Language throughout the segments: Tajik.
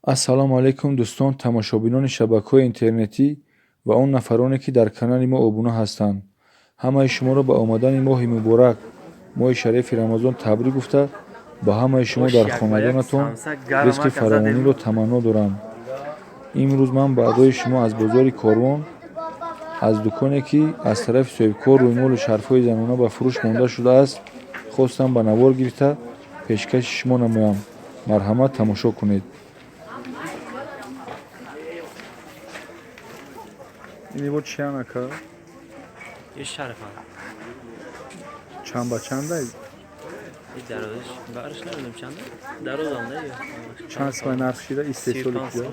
Ассалому алайкум дӯстон, тамошобинони шабакаҳои интернетӣ ва он нафароне, ки дар канали мо обуна ҳастанд. Ҳамаи шуморо ба омадани моҳи муборак, моҳи шарифи Рамазон табрик гуфта, ба ҳамаи шумо дар хонадонатон ризқи фаровониро таманно дорам. Имрӯз ман ба адои шумо аз бозори Корвон, аз дуконе, ки аз тарафи соҳибкор рӯймоли шарфҳои занона ба фурӯш монда шудааст, хостам ба навор гирифта пешкаши шумо намоям. Марҳамат, тамошо кунед. این بود چی آنکه؟ یه شرف هم چند با چنده ای؟ این درازش برش نمیدونم چنده دراز هم نه چند سمای نرخ شیده استیسولی کیا؟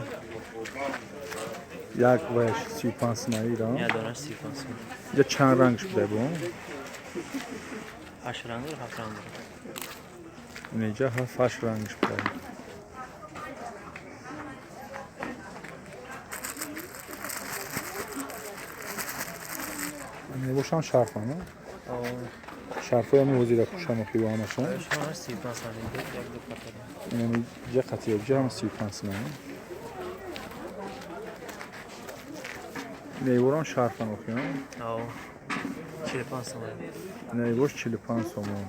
یک ویش 35 سمایی را؟ یه دانش 35 سمایی یا چند رنگش بوده بون؟ 8 رنگ رو 7 رنگ رو اینجا 7 رنگش بوده. نباشم شرف هم شرف های موزی را پوشم و خیلی همشون شما 35 سمایی یک دو قطعه یعنی یه قطعه بجا هم 35 سمایی نیوران شرف هم اخیان 45 سمایی نیوش 45 سمایی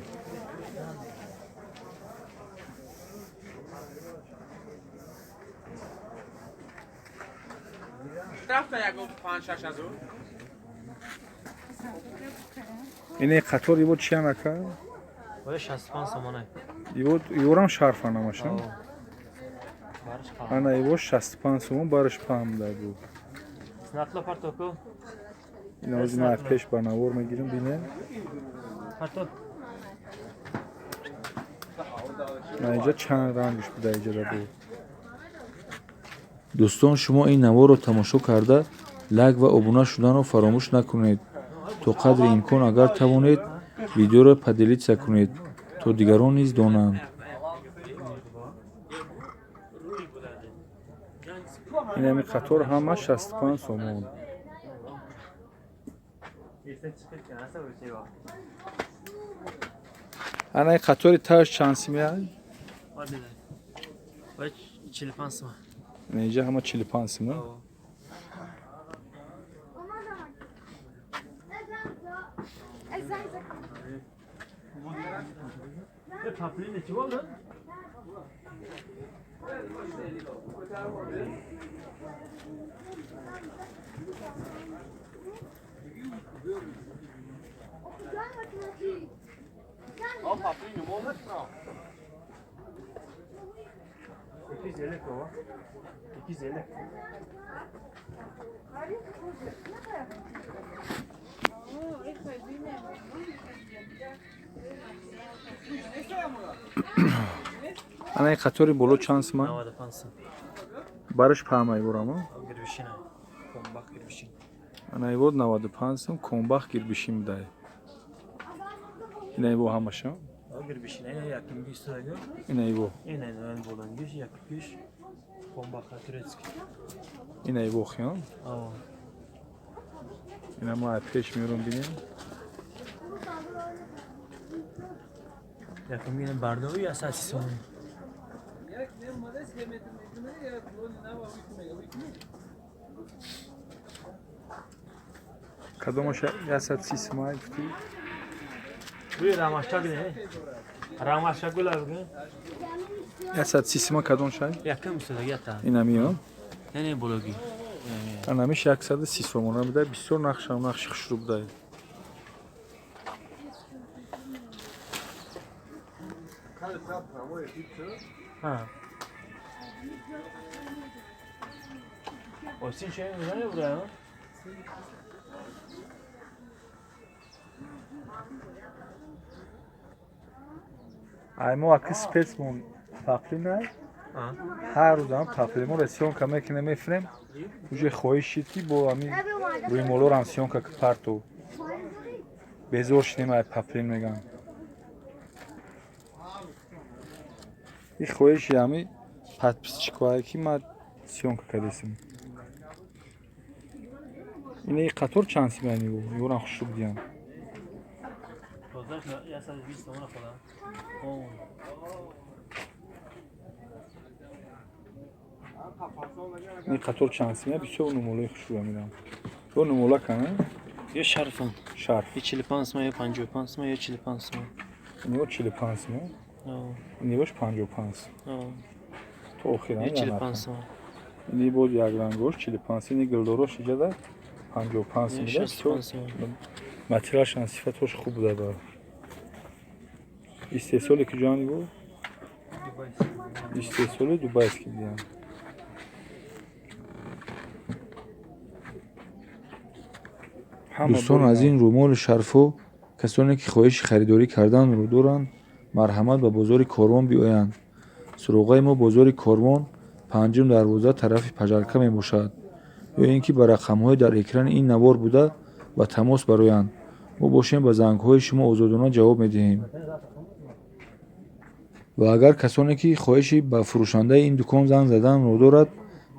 رفته یک 5-6 از اون اینه قطار ای بود چی هم اکا؟ باید 65 سمانه یورم شرف هم همشون برش پاهم انا ای بود 65 سمون برش پاهم ده بود سنتلا پرتوکو این از ما پیش با نوار میگیریم بینه پرتو نه اینجا چند رنگش بوده اینجا ده بود دوستان شما این نوار رو تماشا کرده لایک و ابونه شدن رو فراموش نکنید تو قدر امکان اگر توانید ویدیو رو پدیلیت کنید تا دیگران نیز دانند این همی قطار همه 65 سومون انا این قطاری تاش چند سیمی هست؟ باید 45 سمانه اینجا همه 45 سیمی انا این قطاری بلو چند سیمی 95 سمایی برش پامای برام گربشینه کمباق گربشین انا ای بود 95 سیم کمباق گربشین ده این ای بود همشون گربشینه یکم 20 تا این ای بود این این بولانگیش یک پیش کمباق ترسکی این ای بود خیان این ما پیش میرون بینیم یکم میگن برداری اساسی سون کدومش 130 سیمای گفتی روی راماشتا گونه راماشتا گلا بگه 130 سیما کدوم شای یکم میشه تا این همیو نه بولوگی انا میشه 130 سومون میده 20 نقش هم نقش شروع بده ها اوسین چه میگه برای ای ما اکس پیسمون پاپلی نه هر روز هم پاپلی ما رسیون کمی که نمیفرم وجه خواهشیتی با همین روی مولو رانسیون که پارتو بزرش نمای پاپلی میگن این خواهشی همی پت پیسچکوهایی که ما سیون که کدیسیم اینه ای قطور چند سیمانی بود یوران خوش رو بدیم یا 120 تومن خدا این قطور چند سیمه بسیار نموله خوشبه میدم تو نموله کنه یه شرفان شرف یه 45 یا 55 یا 45 اینو 45 سیمه اینوش 55 تو اخیرا یه یا 45 اینی بود یک رنگوش 45 اینی گلدروش اینجا ده 55 یه میده 65 متریالش صفتش خوب بوده با استیصالی که جانی بود استیصال دوبای است که دیدم دوستان از این رومال شرفو کسانی که خواهش خریداری کردن رو دارند مرحمت به بازار کاروان بیایند. سروغای ما بازار کاروان پنجم دروازه طرف پجرکه می باشد یا اینکه به رقم‌های در اکران این نوار بوده و تماس برآیند. ما باشیم به زنگ‌های شما آزادانه جواب می‌دهیم. و اگر کسانی که خواهش به فروشنده این دکان زنگ زدن رو دارد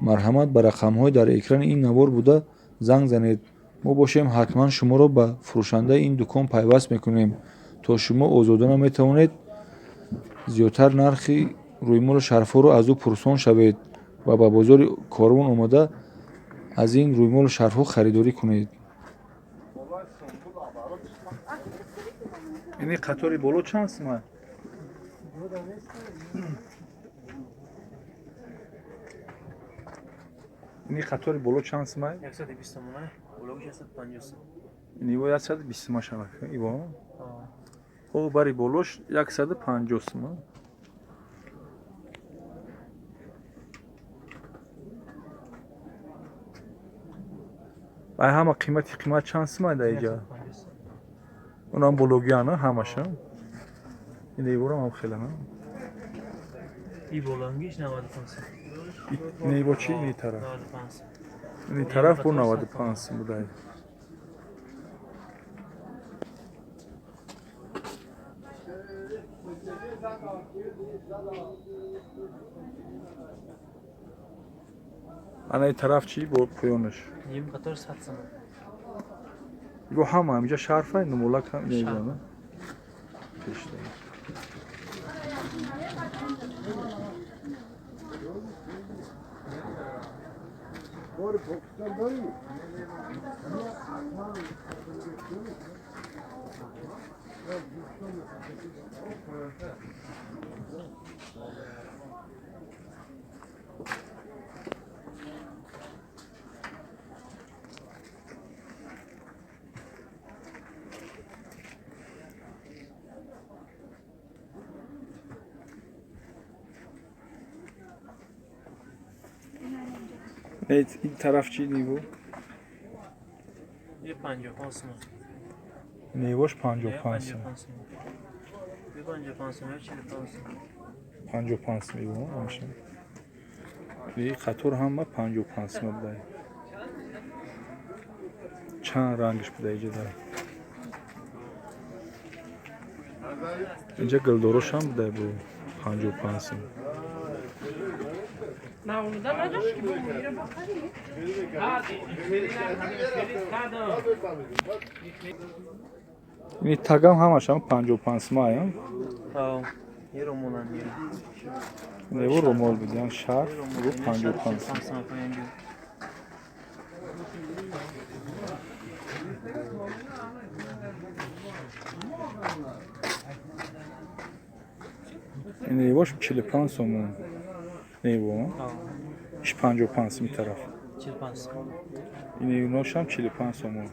مرحمت به رقم‌های در اکران این نوار بوده زنگ زنید. ما باشیم حتما شما را به فروشنده این دکان پیوست میکنیم تا شما آزادانه میتوانید زیادتر نرخی رویمال شرفا رو از او پرسان شوید و به بازار کاروان آمده از این رویمال شرفا خریداری کنید. این قطاری بالا چند سیمه؟ این قطاری بالا چند سیمه؟ 120 تومانه بلوگش 150 نیو 120 سیمه شود ایوا او باری بالوش 150 سیمه و همه قیمت چند سیمه ده اینجا اونم بلوگیانه همشه این ایورم هم خیلی نه ای بولانگیش 95 این ایوا چی این طرف 95 این طرف بو 95 سیمه ده انا این طرف چی با پایانش نیم قطار 100 سنه ایگو همه اینجا شرفه نمولک هم نیگو نه پیشته این طرف چی نیگو؟ یه 55 سنه نیگوش 55 سیمه 55 سنه 45 سنه 55 سیمه ایگو همشه این قطور هم 55 سیمه بوده چند رنگش بوده اینجا داره اینجا گلدروش هم بوده بو 55 سیمه این تگم همش هم 55 سیمه هایم یه رومولان یه رو رومال بودیم شرف رو 55 سیمه این ایواش 45 سیمه نیو ایش 55 سیمه طرف 45 این ایوناش هم 45 سیمه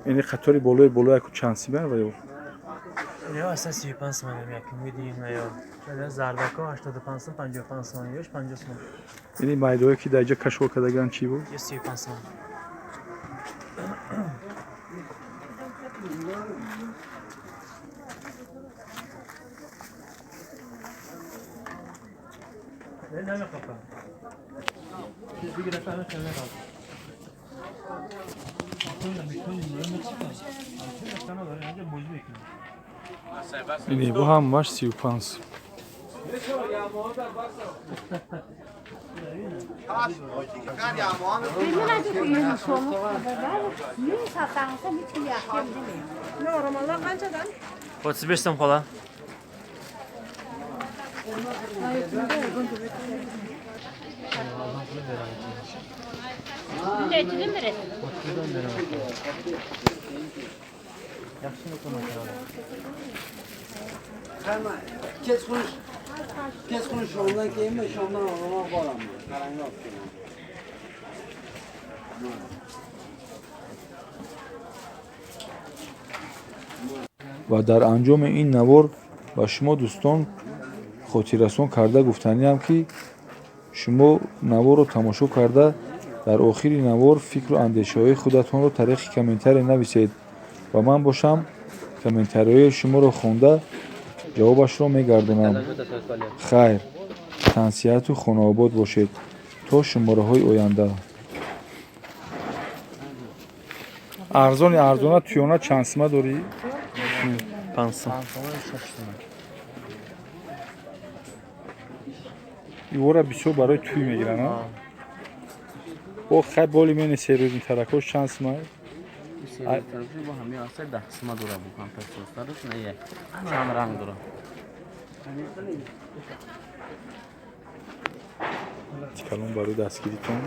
این قطاری بالای کو چند سیمه و یا اصلا 35 سنه یکم میدیم یا شاید زردکا 85 سنه 55 سنه یاش 50 سنه این مایدوی که در اینجا کشف کردگان چی بود؟ یه 35 سنه نه نه خفا چیز دیگه رفتم خیلی راحت این ایبو هم باش 35 Bilmem ki yeni soğuk kadar. Ne satansa hiç yakın değil. Normalde kaçadan? 35 so'm xola. Bunday chidim biri. Yaxshimi ko'masan? Kes konuş ondan giyinme, şondan alama bağlamıyor. Karanlık yapıyor. و در انجام این نوار با شما دوستان خاطررسان کرده گفتنیم که شما نوار رو تماشا کرده در آخر نوار فکر و اندیشه های خودتان رو طریق کامنتر نویسید و من باشم کامنترهای شما رو خوانده جوابش رو میگردونم. خیر، تنصیحت و خانه آباد باشید تا شماره های آینده. ارزان تویونا چند سمه داری؟ 5 so'm. ایورا بیسو برای توی میگیرن ها؟ با خیلی بالی مینی سیروزین ترکوش چند سمه؟ با همین آسه 10 سما دورا بکنم پس نه چند رنگ دورا تکلون برای دستگیریتون